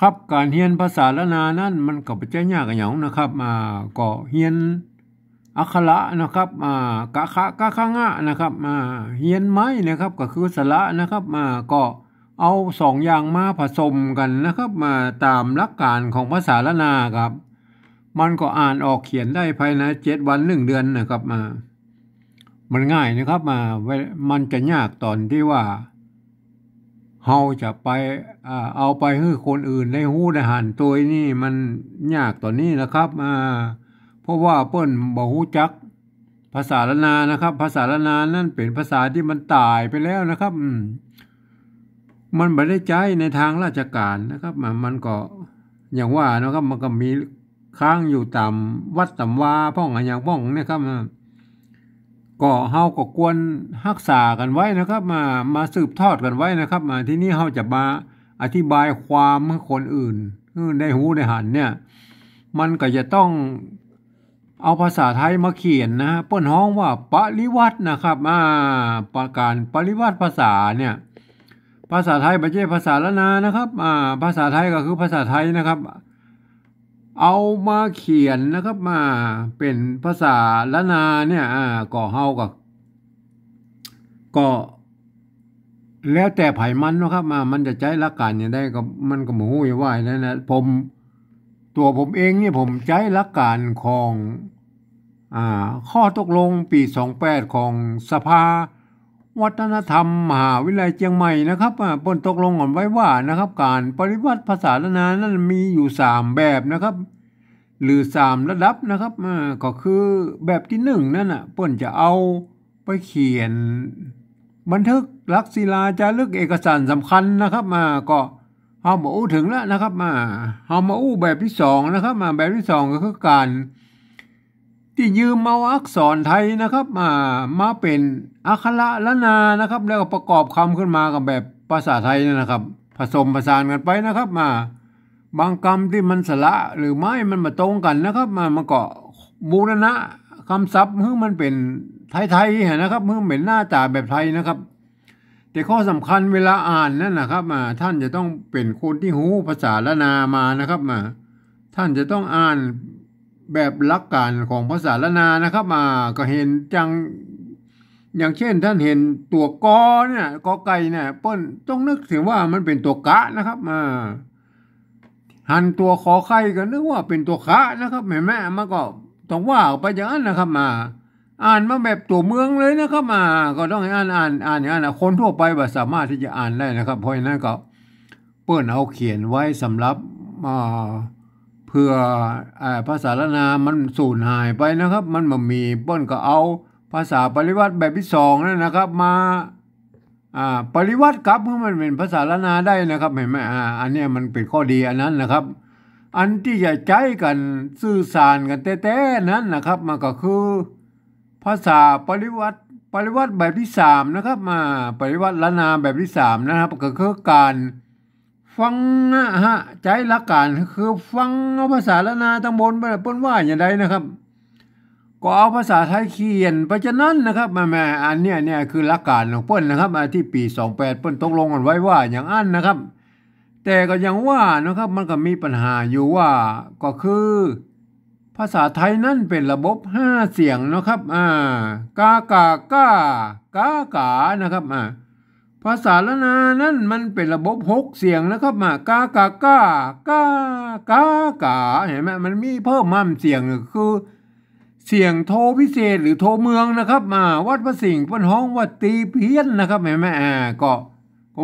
ครับการเรียนภาษาละนานั้นมันก็บ่ใช่ยากหยังนะครับก็เรียนอักขระนะครับกะขะกะขะงะนะครับเรียนไม้นะครับก็คือสระนะครับก็เอาสองอย่างมาผสมกันนะครับตามหลักการของภาษาละนาครับมันก็อ่านออกเขียนได้ภายใน7 วัน1 เดือนนะครับมันง่ายนะครับมันจะยากตอนที่ว่าเฮาจะไปเอาไปให้คนอื่นได้ฮู้ได้หันตัวนี่มันยากตอนนี้นะครับเพราะว่าเปิ้นบ่ฮู้จักภาษาละนานะครับภาษาละนานั่นเป็นภาษาที่มันตายไปแล้วนะครับมันบ่ได้ใช้ในทางราชการนะครับมันก็อย่างว่านะครับมันก็มีค้างอยู่ตามวัดตามวาพ่องอย่างพ่องนะครับก็เฮาก็ควรรักษากันไว้นะครับมาสืบทอดกันไว้นะครับที่นี้เฮาจะมาอธิบายความให้คนอื่นได้ฮู้ได้หันเนี่ยมันก็จะต้องเอาภาษาไทยมาเขียนนะเปิ้นฮ้องว่าปริวัตินะครับประการปริวัติภาษาเนี่ยภาษาไทยบ่ใช่ภาษาละนานะครับภาษาไทยก็คือภาษาไทยนะครับเอามาเขียนนะครับเป็นภาษาละนาเนี่ยก็เฮาก็แล้วแต่ไผมันนะครับมันจะใช้หลักการอย่างใดก็มันก็บ่ฮู้ว่านะตัวผมเองนี่ผมใช้หลักการของข้อตกลงปี28ของสภาวัฒนธรรมมหาวิทยาลัยเชียงใหม่นะครับเปิ้นตกลงกันไว้ว่านะครับการปฏิวัติภาษาละนานั้นมีอยู่3แบบนะครับหรือ3ระดับนะครับก็คือแบบที่1นั่นน่ะเปิ้นจะเอาไปเขียนบันทึกลักษิลาจารึกเอกสารสำคัญนะครับก็เฮาบ่อู้ถึงแล้วนะครับเฮามาอู้แบบที่2นะครับแบบที่2ก็คือการที่ยืมเอาอักษรไทยนะครับมาเป็นอักขระละนานะครับแล้วก็ประกอบคำขึ้นมากับแบบภาษาไทยนะครับผสมผสานกันไปนะครับบางคำที่มันสระหรือไม่มันบ่ตรงกันนะครับมันก็บูรณะคำศัพท์ให้มันเป็นไทยๆนะครับให้เป็นหน้าตาแบบไทยนะครับแต่ข้อสำคัญเวลาอ่านนั่นนะครับท่านจะต้องเป็นคนที่รู้ภาษาละนามานะครับท่านจะต้องอ่านแบบหลักการของภาษาละนานะครับก็เห็นจังอย่างเช่นท่านเห็นตัวกอเนี่ยกอไก่เนี่ยเปิ้นต้องนึกถึงว่ามันเป็นตัวกะนะครับหันตัวขอไข่ก็นึกว่าเป็นตัวคะนะครับเห็นไหมมันก็ต้องว่าไปอย่างนั้นนะครับอ่านมาแบบตัวเมืองเลยนะครับก็ต้องให้อ่านอย่างนั้นคนทั่วไปบ่สามารถที่จะอ่านได้นะครับเพราะฉะนั้นก็เปิ้นเอาเขียนไว้สำหรับเพื่อภาษาละนามันสูญหายไปนะครับมันบ่มีเปิ้นก็เอาภาษาปริวัติแบบที่2นั่นนะครับมาปริวัติกลับให้มันเป็นภาษาละนาได้นะครับเห็นไหมอันนี้มันเป็นข้อดีอันนั้นนะครับอันที่จะใช้กันสื่อสารกันแท้ๆนั้นนะครับมันก็คือภาษาปริวัติแบบที่3นะครับปริวัติละนาแบบที่3นะครับก็คือการฟังใช้หลักการคือฟังเอาภาษาละนาทั้งบนเปิ้นว่าอย่างใดนะครับก็เอาภาษาไทยเขียนไปฉะนั้นนะครับอันเนี้ยคือหลักการของเปิ้นนะครับที่ปี28เปิ้นตกลงกันไว้ว่าอย่างนั้นนะครับแต่ก็ยังว่านะครับมันก็มีปัญหาอยู่ว่าก็คือภาษาไทยนั้นเป็นระบบ5เสียงนะครับกากากากากานะครับภาษาละนานั้นมันเป็นระบบ6เสียงนะครับกากากากากากาเห็นไหมมันมีเพิ่มมั่มเสียงคือเสียงโทพิเศษหรือโทเมืองนะครับวัดพระสิงห์เปิ้นฮ้องว่าตีเพี้ยนนะครับเห็นไหมก็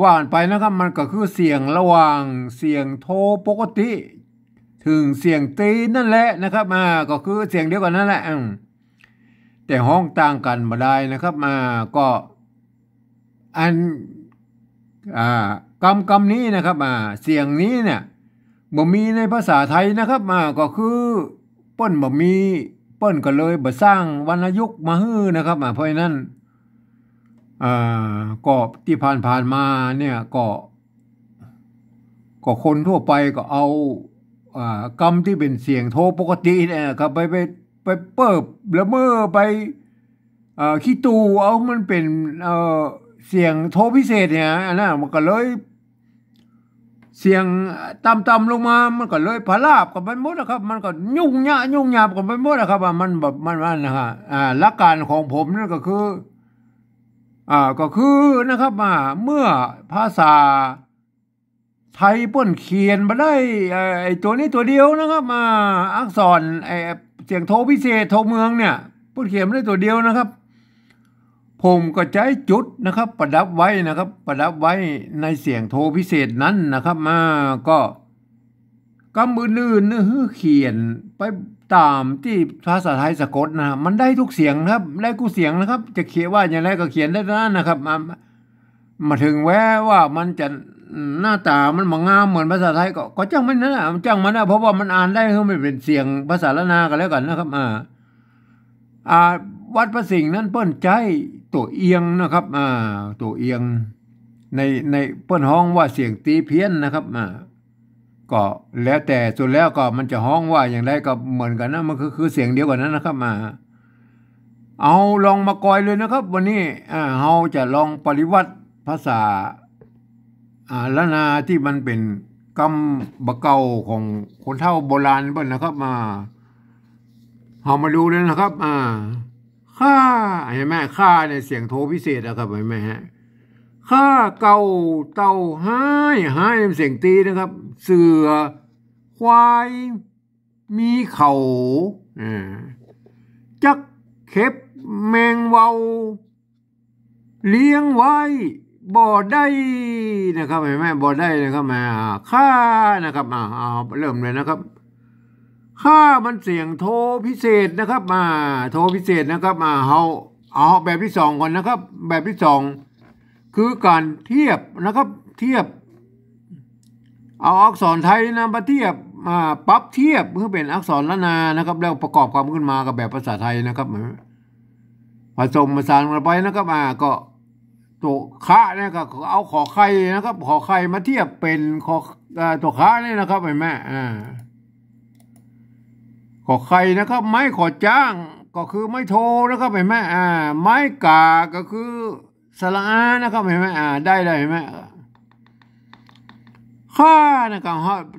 ว่ากันไปนะครับมันก็คือเสียงระหว่างเสียงโทปกติถึงเสียงตีนั่นแหละนะครับก็คือเสียงเดียวกันนั่นแหละแต่ห้องต่างกันบ่ได้นะครับก็อันคำนี้นะครับเสียงนี้เนี่ยบ่มีในภาษาไทยนะครับก็คือเปิ้นบ่มีเปิ้นก็เลยบ่สร้างวรรณยุกต์มาฮื้อนะครับเพราะฉะนั้นก็ที่ผ่านมาเนี่ยก็คนทั่วไปก็เอาคำที่เป็นเสียงโทปกติเนี่ยครับไปเปิบละเมอไปขี้ตูเอามันเป็นเสียงโทพิเศษเนี่ยอันนั้นมันก็เลย เสียงต่ำๆลงมามันก็เลยพลาบกับไปหมดนะครับมันก็ยุ่งยากกับไปหมดนะครับมันแบบมันนะฮะหลักการของผมนั่นก็คือก็คือนะครับเมื่อภาษาไทยเปิ้นเขียนมาได้ไอ้ตัวนี้ตัวเดียวนะครับอักษรไอ้เสียงโทพิเศษโทเมืองเนี่ยเปิ้นเขียนมาได้ตัวเดียวนะครับผมก็ใช้จุดนะครับประดับไว้นะครับประดับไว้ในเสียงโทพิเศษนั้นนะครับก็กำอื่นๆเขียนไปตามที่ภาษาไทยสะกดนะมันได้ทุกเสียงครับได้กูเสียงนะครับจะเขียนว่าอย่างไรก็เขียนได้นั้นนะครับมาถึงแม้ว่ามันจะหน้าตามันงามเหมือนภาษาไทยก็จังมันนะจังมันนะเพราะว่ามันอ่านได้คือมันเป็นเสียงภาษาละนากันแล้วกันนะครับวัดพระสิงห์นั้นเปิ้นใจตัวเอียงนะครับตัวเอียงในเปิ้นห้องว่าเสียงตีเพี้ยนนะครับก็แล้วแต่สุดแล้วก็มันจะห้องว่าอย่างไรก็เหมือนกันนะมันคือเสียงเดียวกันนั้นนะครับเอาลองมากอยเลยนะครับวันนี้เราจะลองปริวัติภาษาละนาที่มันเป็นกำบะเก่าของคนเฒ่าโบราณเปิ้นนะครับเรามาดูเลยนะครับข้าเห็นไหมข้าในเสียงโทพิเศษนะครับเห็นไหมฮะข้าเก่าเต่าห้เสียงตีนะครับเสือควายมีเขาจักเข็บแมงเวาเลี้ยงไว้บ่ได้นะครับเห็นไหมบ่ได้นะครับข้านะครับเริ่มเลยนะครับข้ามันเสียงโทพิเศษนะครับโทพิเศษนะครับเอาแบบที่สองก่อนนะครับแบบที่สองคือการเทียบนะครับเทียบเอาอักษรไทยนำมาเทียบปรับเทียบเพื่อเป็นอักษรละนานะครับแล้วประกอบความขึ้นมากับแบบภาษาไทยนะครับผสมผสานกันไปนะครับก็ตัวคะเนี่ยก็เอาขอไข่นะครับขอไข่มาเทียบเป็นตัวคะนี่นะครับเห็นไหมขอไข่นะครับไม้ขอจ้างก็คือไม้โทนะครับเห็นไหมไม้กาก็คือสระอานะครับเห็นไหมได้เห็นไหมข้านะครับ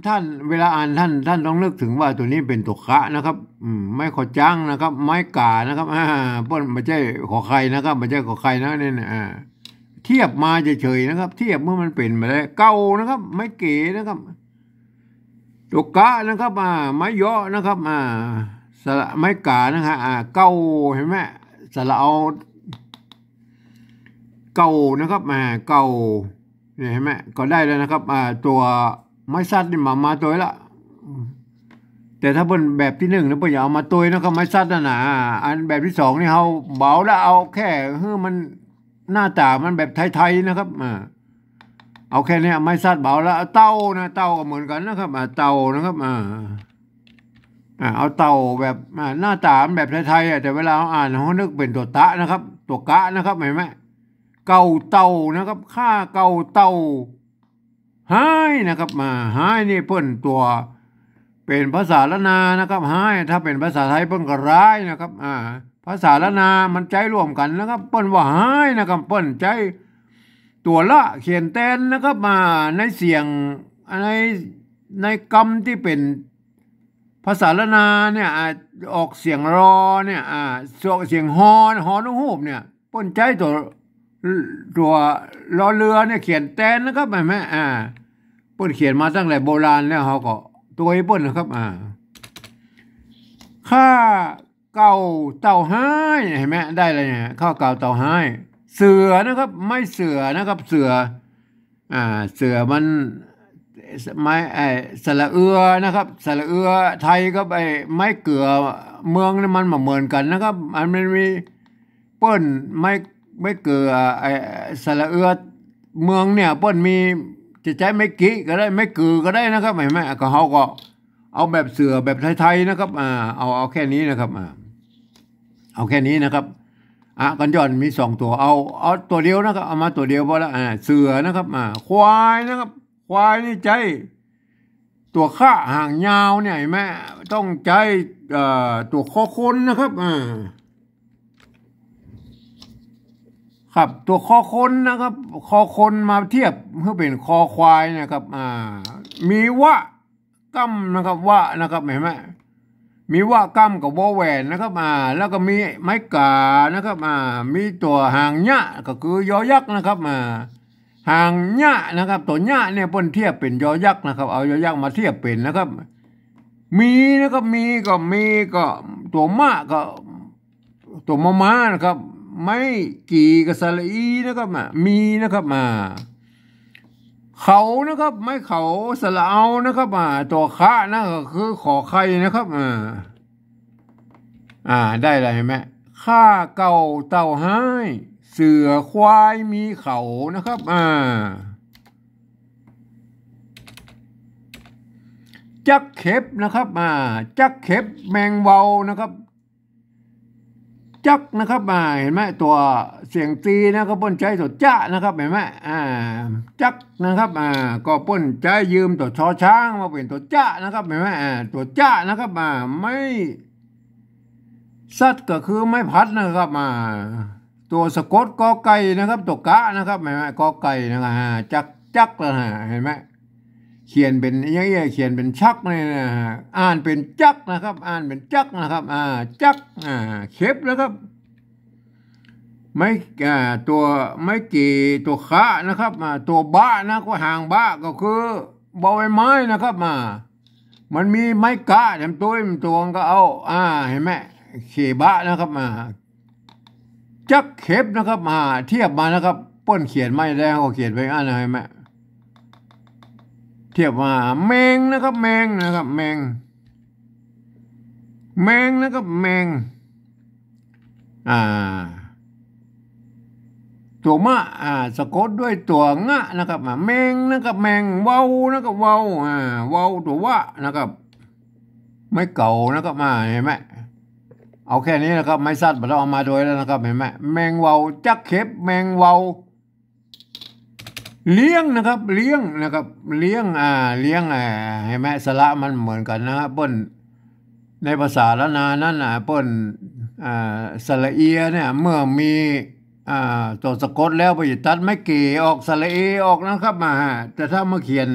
ท่านเวลาอ่านท่านต้องนึกถึงว่าตัวนี้เป็นตัวคะนะครับไม้ขอจ้างนะครับไม้กานะครับเปิ้นไม่ใช่ขอไข่นะครับไม่ใช่ขอไข่นะนี่เทียบมาเฉยๆนะครับเทียบเมื่อมันเป็นมาได้เก่านะครับไม้เก๋นะครับตัวกะนะครับไม้ย่อนะครับสระไม้กานะครับเก่าเห็นไหมสระเอาเก่านะครับเก่าเห็นไหมก็ได้แล้วนะครับตัวไม้ซัดนี่มาตัวละแต่ถ้าเป็นแบบที่หนึ่งนะเพื่ออย่าเอามาตัวนะครับไม้ซัดนะอันแบบที่สองนี่เขาเบาแล้วเอาแค่มันหน้าตามันแบบไทยๆนะครับเอาแค่นี้ไม้ซัดเบาแล้วเต้านะเต้าก็เหมือนกันนะครับเต้านะครับเอาเต่าแบบหน้าตาแบบไทยๆแต่เวลาเราอ่านเรานึกเป็นตัวตะนะครับตัวกะนะครับเห็นไหมเก่าเต่านะครับค่าเก่าเต่าห้นะครับห้นี่เพิ่นตัวเป็นภาษาละนานะครับห้ถ้าเป็นภาษาไทยเพิ่นก็ร้ายนะครับภาษาละนามันใจร่วมกันนะครับเพิ่นว่าห้นะครับเพิ่นใจตัวละเขียนแตนนะครับในเสียงในกรรมที่เป็นภาษาละนาเนี่ยออกเสียงรอเนี่ยเสียงฮอนุ่งหูบเนี่ยป้นใจตัวรอเรือเนี่ยเขียนแตนนะครับเห็นไหมป้นเขียนมาตั้งแต่โบราณแล้วเขาก็ตัวให้ป้นนะครับข้าเก่าเต่าห้เห็นไหมได้เลยเนี่ยข้าเก่าเต่าห้เสือนะครับไม่เสือนะครับเสือมันไม้สระเอือนะครับสระเอือไทยก็ไปไม้เกลือเมืองนี่มันเหมือนกันนะครับมันมีเปิ้นไม่เกลือสระเอือเมืองเนี่ยเปิ้นมีจะใช้ไม้กิก็ได้ไม้เกลือก็ได้นะครับเห็นไหมก็เขาก็เอาแบบเสือแบบไทยๆนะครับเอาแค่นี้นะครับเอาแค่นี้นะครับกันย้อนมี2ตัวเอาตัวเดียวนะครับเอามาตัวเดียวพอละเสือนะครับควายนะครับควายนี่ใจตัวข้าห่างยาวเนี่ยแม่ต้องใจตัวคอคนนะครับข ครับตัวคอคนนะครับคอคนมาเทียบเพื่อเป็นคอควายนะครับมีวะกั้มนะครับวะนะครับเห็นไหมมีวะกั้มกับวอแหวนนะครับแล้วก็มีไม้กานะครับมีตัวหางหญ้าก็คือยอยักษ์นะครับหางหญ้านะครับตัวหญ้าเนี่ยเปิ้นเทียบเป็นยอยักษ์นะครับเอายอยักษ์มาเทียบเป็นนะครับมีนะครับมีก็ตัวมะก็ตัวม้านะครับไม่กี่กับสระอีนะครับมีนะครับเขานะครับไม่เขาสระเอานะครับตัวคะนะก็คือขอไข่นะครับได้เลยเห็นไหมข้าเก่าเต่าห้ายเสือควายมีเขานะครับจักเข็บนะครับจักเข็บแมงเวานะครับจักนะครับเห็นไหมตัวเสียงตีนะครับป้นใจตัวจ้านะครับเห็นไหมจักนะครับก็ป้นใจยืมตัวชอช้างมาเป็นตัวจ้านะครับเห็นไหมตัวจ้านะครับไม่สัตว์ก็คือไม่พัดนะครับตัวสะกดกอไก่นะครับตัวกะนะครับเห็นไหมกอไก่นะครับจักนะเห็นไหมเขียนเป็นยังไงเขียนเป็นชักเลยนะอ่านเป็นจักนะครับอ่านเป็นจักนะครับจักเข็บแล้วครับไม่ตัวไม่กี่ตัวขานะครับตัวบ้านะก็ห่างบ้าก็คือบอใบไม้นะครับมันมีไม้กะแถมตัวก็เอาเห็นไหมเขบ้านะครับจักเข็บนะครับเทียบมานะครับป้นเขียนไม่ได้เขาเขียนไว้เห็นไหมเทียบมาแมงนะครับแมงนะครับแมงนะครับแมงตัวมะสะกดด้วยตัวงะนะครับแมงนะครับแมงเว้านะครับเว้าเว้าตัววะนะครับไม่เก่านะครับเห็นไหมเอาแค่นี้นะครับไม่สั้นเราเอามาโดยแล้วนะครับเห็นไหมแมงเว้าจักเข็บแมงเว้าเลี้ยงนะครับเลี้ยงนะครับเลี้ยงเห็นไหมสระมันเหมือนกันนะเปิ้นในภาษาละนานั่นเปิ้นสระเอียเนี่ยเมื่อมีตัวสะกดแล้วไปตัดไม่เกี่ออกสระเอออกนะครับแต่ถ้ามาเขียน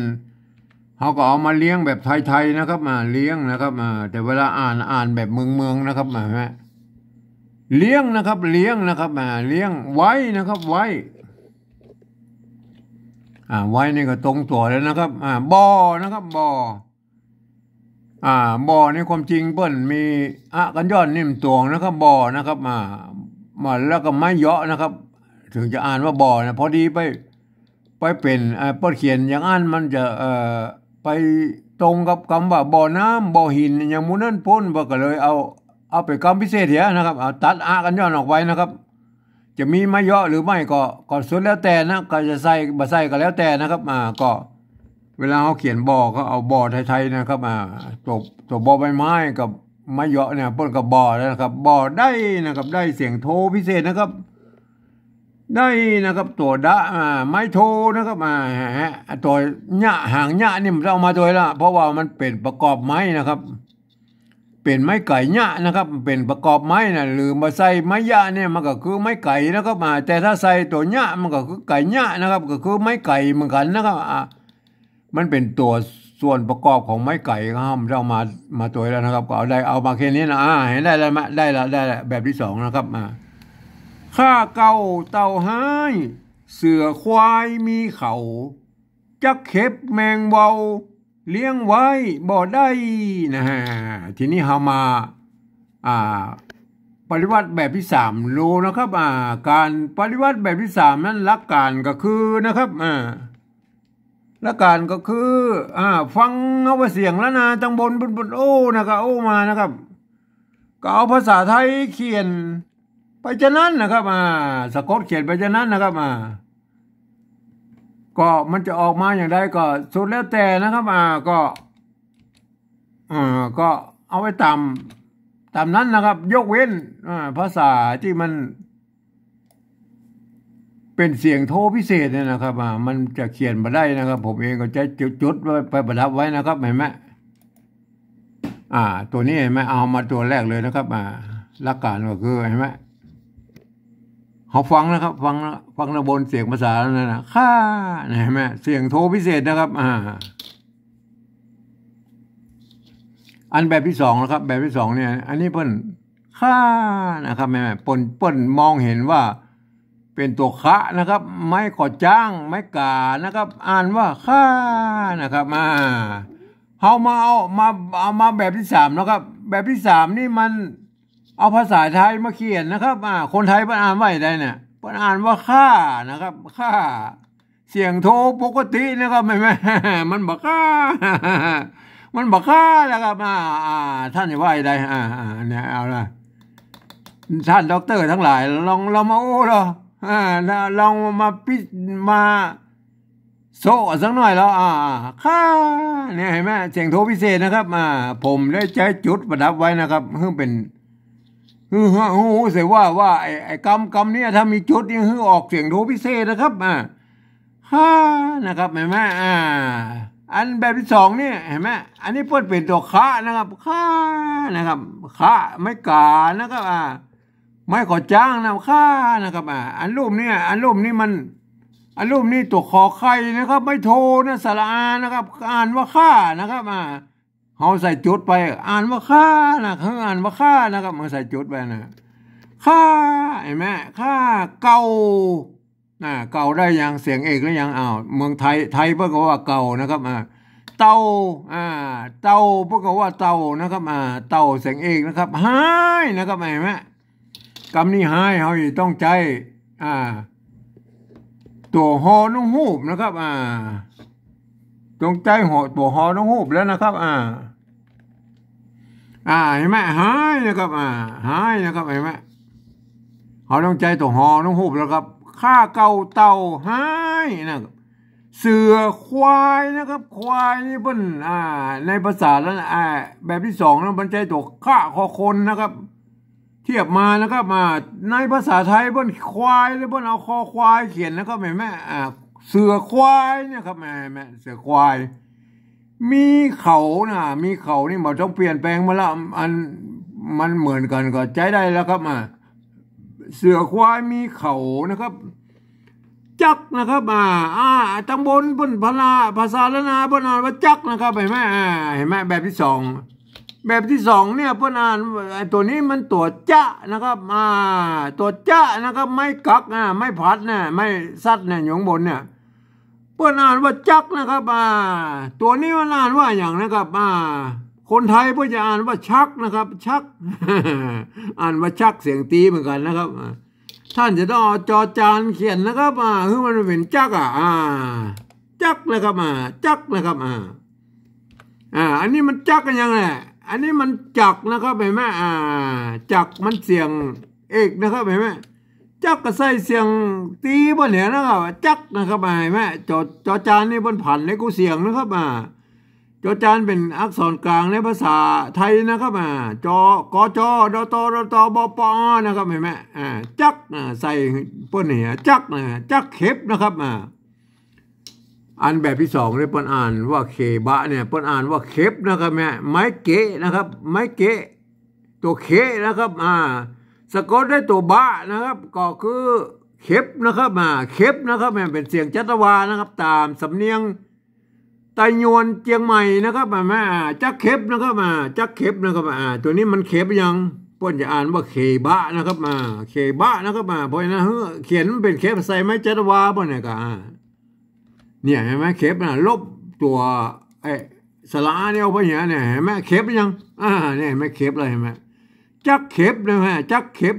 เขาก็เอามาเลี้ยงแบบไทยๆนะครับเลี้ยงนะครับแต่เวลาอ่านแบบเมืองนะครับเลี้ยงนะครับเลี้ยงนะครับเลี้ยงไว้นะครับไว้นี่ก็ตรงตัวแล้วนะครับบ่อนะครับบ่อนี่ความจริงเปิ้นมีกันย้อนนิ่มตวงนะครับบ่อนะครับมาแล้วก็ไม้เยาะนะครับ ถึงจะอ่านว่าบ่อนะพอดีไปเป็นเปิ้นเขียนอย่างอ่านมันจะไปตรงกับคำว่าบ่อน้ำบ่อหินอย่างมูนั่นพ้นก็เลยเอาไปคำพิเศษเหียนะครับเอาตัดกันย้อนออกไว้นะครับจะมีไม้เยาะหรือไม่ก็สุดแล้วแต่นะก็จะใส่บ่ใส่ก็แล้วแต่นะครับก็เวลาเขาเขียนบ่อก็เอาบ่อไทยๆนะครับตัวบ่อใบไม้กับไม้เยาะเนี่ยป้นกับบ่อแล้วนะครับบ่อได้นะครับได้เสียงโทพิเศษนะครับได้นะครับตัวไม้โทนะครับตัวหญ้าหางหญ้านี่มันเอามาโดยละเพราะว่ามันเป็นประกอบไม้นะครับเป็นไม้ไก่หญ้านะครับเป็นประกอบไม้นะหรือมาใส่ไม้หญ้าเนี่ยมันก็คือไม้ไก่นะครับแต่ถ้าใส่ตัวหญ้ามันก็คือไก่หญ้านะครับก็คือไม้ไก่เหมือนกันนะครับมันเป็นตัวส่วนประกอบของไม้ไก่ครับเรามาตัวแล้วนะครับก็เอามาแค่นี้นะเห็นได้แล้วได้แล้วแบบที่สองนะครับข้าเก่าเต่าห้ายเสือควายมีเขาจักเข็บแมงเวาเลี้ยงไว้บ่ได้นะฮะทีนี้เรามาปฏิวัติแบบที่สามรู้นะครับการปฏิวัติแบบที่สามนั้นหลักการก็คือนะครับหลักการก็คือฟังเอาเสียงแล้วนะจังบนโอ้นะครับโอ้มานะครับก็เอาภาษาไทยเขียนไปจะนั้นนะครับสะกดเขียนไปจะนั้นนะครับก็มันจะออกมาอย่างไรก็สุดแล้วแต่นะครับก็เอาไว้ตามนั้นนะครับยกเว้นภาษาที่มันเป็นเสียงโทพิเศษเนี่ยนะครับมันจะเขียนมาได้นะครับผมเองก็จะจุดไว้ไปประดับไว้นะครับเห็นไหมตัวนี้เห็นไหมเอามาตัวแรกเลยนะครับหลักการก็คือเห็นไหม เขาฟังนะครับฟังระบนเสียงภาษานั่นนะค่าเห็นไหมเสียงโทพิเศษนะครับอันแบบที่สองนะครับแบบที่สองเนี่ยอันนี้เปิ้นค่านะครับแม่เปิ้นมองเห็นว่าเป็นตัวคะนะครับไม้ขอจ้างไม้กานะครับอ่านว่าค่านะครับเอามาแบบที่สามนะครับแบบที่สามนี่มันเอาภาษาไทยมาเขียนนะครับคนไทยเปิ้นอ่านว่าได้เนี่ยเปิ้นอ่านว่าค่านะครับค่าเสียงโทปกตินะครับไม่มันบอกค่ามันบอกค่าแล้วครับท่านจะว่าได้เนี่ยเอาละท่านด็อกเตอร์ทั้งหลายลองมาโอ้เหรอลองมาโซ่สักหน่อยแล้วค่าเนี่ยเห็นไหมเสียงโทพิเศษนะครับผมได้ใช้จุดประดับไว้นะครับเพื่อเป็นเสียว่าไอ้กำเนี่ยถ้ามีจุดนี่ออกเสียงโทพิเศษนะครับค่านะครับเห็นไหมอันแบบที่สองนี่เห็นไหมอันนี้เพิ่นเป็นตัวคะนะครับคะนะครับคะไม่กานะครับไม่ขอจ้างนะค่านะครับอันรูปนี้มันอันรูปนี้ตัวขอไข่นะครับไม่โทนะสระอานะครับอ่านว่าค่านะครับเขาใส่จุดไปอ่านว่าค่านะเขาอ่านว่าค่านะครับมาใส่จุดไปนะค่าเห็นไหมค่าเก่าเก่าได้ยังเสียงเอกแล้วยังเมืองไทยเพื่อว่าเก่านะครับเต่าเต่าเพื่อว่าเต่านะครับเต่าเสียงเอกนะครับหายนะครับเห็นไหมกำนี้หายเขาต้องใจตัวหอน้องหูบนะครับต้องใจตัวหอน้องหูบแล้วนะครับเห็นไหมหายนะครับหายนะครับเห็นไหมเขาต้องใจตัวหอน้องหูบแล้วครับค่าเก่าเต่าหายนะครับเสือควายนะครับควายนี่เพิ่นในภาษาแล้วแบบที่สองแล้วมันใจตัวค่าคอคนนะครับเทียบมานะครับในภาษาไทยเพิ่นควายแล้วเพิ่นเอาคอควายเขียนนะครับเห็นไหมเสือควายนะครับแม่เสือควายมีเขามีเขานี่มันต้องเปลี่ยนแปลงมาแล้วมันเหมือนกันก็ใจได้แล้วครับเสือควายมีเขานะครับจักนะครับตำบลเพิ่นภาษาละนาเพิ่นอ่านว่าจักนะครับเห็นไหมแบบที่สองเนี่ยเพิ่นอ่านตัวนี้มันตัวจ้ะนะครับตัวจ้ะนะครับไม่กักไม่พัดไม่ซัดอยู่ข้างบนเนี่ยเพิ่นอ่านว่าจักนะครับตัวนี้มันอ่านว่าอย่างนะครับคนไทยเพิ่นจะอ่านว่าชักนะครับชัก อ่านว่าชักเสียงตีเหมือนกันนะครับท่านจะต้องเอาจอจานเขียนนะครับคือมันเป็นจักจักนะครับจักนะครับอันนี้มันจักกันยังไงอันนี้มันจักนะครับเห็นไหมจักมันเสียงเอกนะครับเห็นไหมจักก็ใส่เสียงตีบนเนี่ยนะครับจักนะครับเห็นไหมจอจานนี่บนผันในกูเสียงนะครับจอจานเป็นอักษรกลางในภาษาไทยนะครับกจดตบปนะครับเห็นไหมจักใส่เปิ้นเนี่ยจักเข็บนะครับอันแบบที่สองเนี่ยเปิ้นอ่านว่าเคบะเนี่ยเปิ้นอ่านว่าเข็บนะครับไม้เกะนะครับไม้เกะตัวเคนะครับสะกดได้ตัวบะนะครับก็คือเข็บนะครับเข็บนะครับเป็นเสียงจัตวานะครับตามสำเนียงไตยวนเจียงใหม่นะครับจักเข็บนะครับจักเข็บนะครับตัวนี้มันเข็บยังเปิ้นจะอ่านว่าเคบะนะครับเคบะนะครับเพราะฉะนั้นเขียนเป็นเข็บใส่ไม้จัตวาบ่เนี่ยก็เนี่ยเห็นไหมเข็บลบตัวสระเนี่ยเอาไปเนี่ยเห็นไหมเข็บยังเนี่ยเห็นไหมเข็บเลยเห็นไหมจักเข็บนะฮะจักเข็บ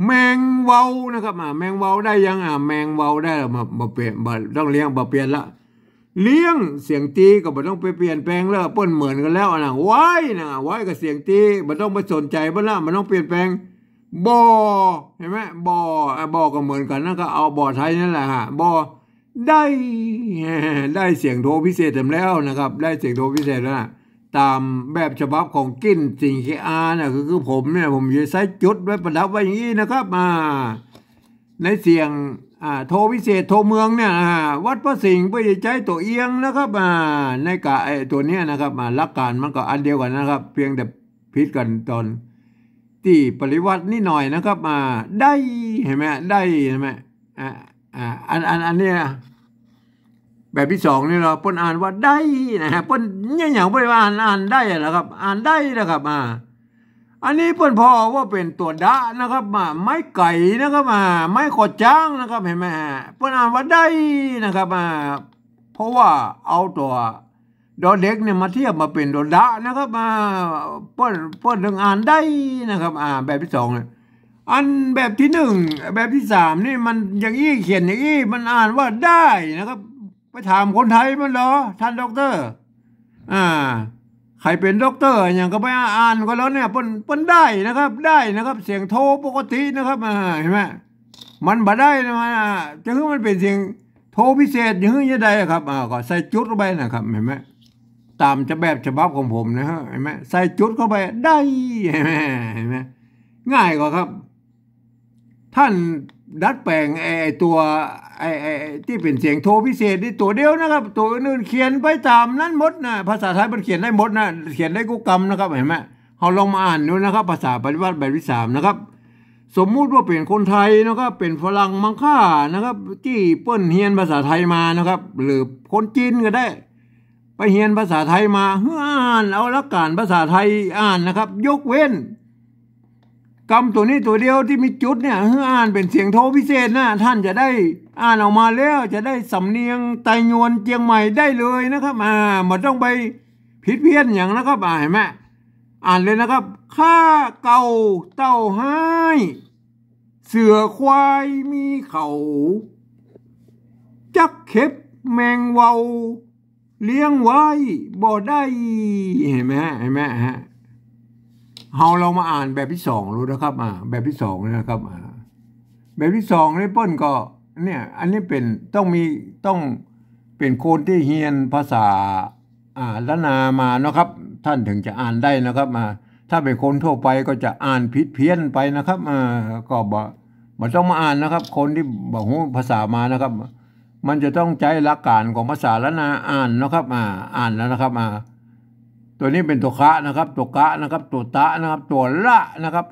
แมงเว้านะครับแมงเว้าได้ยังแมงเว้าได้มาเปลี่ยนต้องเลี้ยงมาเปลี่ยนละเลี้ยงเสียงตีก็บ่ต้องไปเปลี่ยนแปลงแล้วเปิ้นเหมือนกันแล้วไว้กับเสียงตีบ่ต้องไปสนใจบ่ละมันต้องเปลี่ยนแปลงบ่เห็นไหมบ่ก็เหมือนกันนะก็เอาบ่ไทยนั่นแหละบ่ได้เสียงโทพิเศษเต็มแล้วนะครับได้เสียงโทพิเศษแล้วตามแบบฉบับของกิ้นสิงเคนะคือผมเนี่ยผมจะใช้จุดไว้ประดับไว้อย่างนี้นะครับในเสียงโทพิเศษโทเมืองเนี่ยวัดพระสิงห์เพื่อใจตัวเอียงนะครับในกะตัวเนี้ยนะครับหลักการมันก็อันเดียวกันนะครับเพียงแต่พิดกันตอน ที่ปริวัตินิดหน่อยนะครับได้เห็นไหมได้เห็นไหมอันนี้นะแบบที่สองนี่เราเปิ้นอ่านว่าได้นะฮะเปิ้นเนี่ยอย่างเปิ้นว่าอ่านได้นะครับอ่านได้นะครับอันนี้เปิ้นพอว่าเป็นตัวดะนะครับไม้ไก่นะครับไม้ขอจ้างนะครับเห็นไหมเปิ้นอ่านว่าได้นะครับเพราะว่าเอาตัวดอเด็กเนี่ยมาเทียบมาเป็นดอดะนะครับเปิ้นถึงอ่านได้นะครับแบบที่สองเนี่ยอันแบบที่หนึ่งแบบที่สามนี่มันอย่างอี้เขียนอย่างอี้มันอ่านว่าได้นะครับไปถามคนไทยมันเหรอท่านด็อกเตอร์ใครเป็นด็อกเตอร์อย่างก็ไปอ่านก็แล้วเนี่ยเปิ้นได้นะครับได้นะครับเสียงโทปกตินะครับเห็นไหมมันบ่ได้นะจะคือมันเป็นเสียงโทพิเศษอย่างนี้ได้ครับก็ใส่จุดลงไปนะครับเห็นไหมตามจะแบบฉบับของผมนะฮะเห็นไหมใส่จุดเข้าไปได้เห็นไหมง่ายกว่าครับท่านดัดแปลงไอ้ตัวไอ้ที่เป็นเสียงโทพิเศษนี่ตัวเดียวนะครับตัวอื่นเขียนไปตามนั้นหมดนะภาษาไทยมันเขียนได้หมดนะเขียนได้กุกรรมนะครับเห็นไหมเราลองมาอ่านดูนะครับภาษาปฏิวัติแบบที่สามนะครับสมมุติว่าเป็นคนไทยนะครับเป็นฝรั่งมังค่านะครับที่เปิ้นเรียนภาษาไทยมานะครับหรือคนจีนก็ได้ไปเรียนภาษาไทยมาอ่านเอาหลักการภาษาไทยอ่านนะครับยกเว้นคำตัวนี้ตัวเดียวที่มีจุดเนี่ยอ่านเป็นเสียงโทพิเศษนะท่านจะได้อ่านออกมาแล้วจะได้สำเนียงไตยวนเจียงใหม่ได้เลยนะครับมันต้องไปผิดเพี้ยนอย่างนะครับเห็นไหมอ่านเลยนะครับข้าเก่าเต้าให้เสือควายมีเขาจักเข็บแมงเวาเลี้ยงไว้บ่ได้เห็นไหมฮะเรามาอ่านแบบที่สองรู้นะครับแบบที่สองนะครับแบบที่สองนี่เปิ้นก็เนี่ยอันนี้เป็นต้องเป็นคนที่เรียนภาษาล้านนามานะครับท่านถึงจะอ่านได้นะครับถ้าเป็นคนทั่วไปก็จะอ่านผิดเพี้ยนไปนะครับก็บ่ต้องมาอ่านนะครับคนที่บอกภาษามานะครับมันจะต้องใช้หลักการของภาษาล้านนาอ่านนะครับอ่านแล้วนะครับตัวนี้เป็นตัวคะนะครับตัวกะนะครับตัวตะนะครับตัวละนะครับ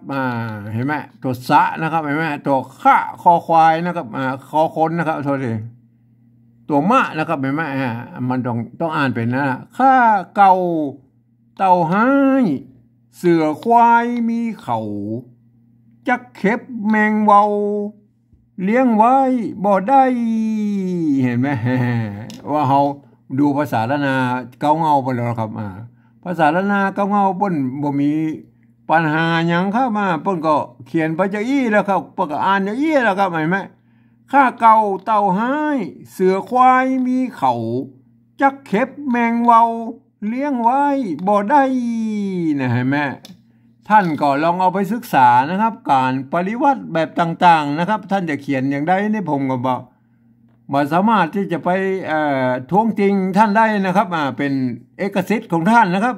เห็นไหมตัวสะนะครับเห็นไหมตัวคะคอควายนะครับคอคนนะครับโทษทีตัวมะนะครับเห็นไหมมันต้องอ่านเป็นนะข้าเก่าเต่าให้เสือควายมีเขาจักเข็บแมงเวาเลี้ยงไว้บ่ได้เห็นไหมว่าเราดูภาษาล้านนาเก่าเงาไปแล้วครับภาษาล้านนาเก่าเงาเปิ้นบ่มีปัญหาหยังครับเปิ้นก็เขียนไปจะอี้แล้วครับเปิ้นก็อ่านจะอี้แล้วครับเห็นไหมข้าเก่าเต่าให้เสือควายมีเขาจักเข็บแมงเวาเลี้ยงไว้บ่ได้นะเห็นไหมท่านก็ลองเอาไปศึกษานะครับการปริวัติแบบต่างๆนะครับท่านจะเขียนอย่างใดนี่ผมก็บ่สามารถที่จะไปท้วงติงท่านได้นะครับเป็นเอกสิทธิ์ของท่านนะครับ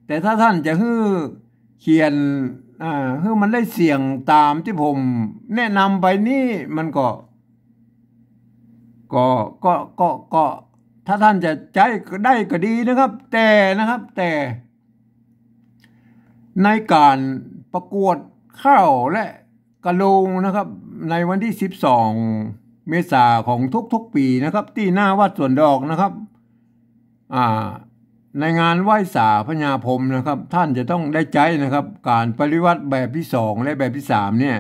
แต่ถ้าท่านจะเขียนมันได้เสียงตามที่ผมแนะนำไปนี่มันก็ถ้าท่านจะใช้ได้ก็ดีนะครับแต่ในการประกวดข้าวและกะโหลกนะครับในวันที่12 เมษายนของทุกๆปีนะครับที่หน้าวัดสวนดอกนะครับในงานไหว้สาพญาพรหมนะครับท่านจะต้องได้ใจนะครับการปริวัติแบบที่2และแบบที่3เนี่ย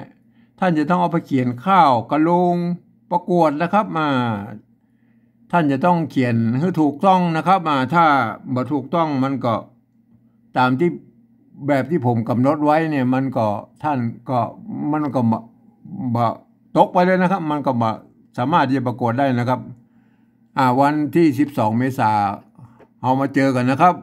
ท่านจะต้องเอาไปเขียนข้าวกะโหลกประกวดนะครับท่านจะต้องเขียนให้ถูกต้องนะครับถ้าบ่ถูกต้องมันก็ตามที่แบบที่ผมกำหนดไว้เนี่ยมันก็ตกไปเลยนะครับมันก็สามารถที่จะประกวดได้นะครับวันที่12 เมษายนเรามาเจอกันนะครับ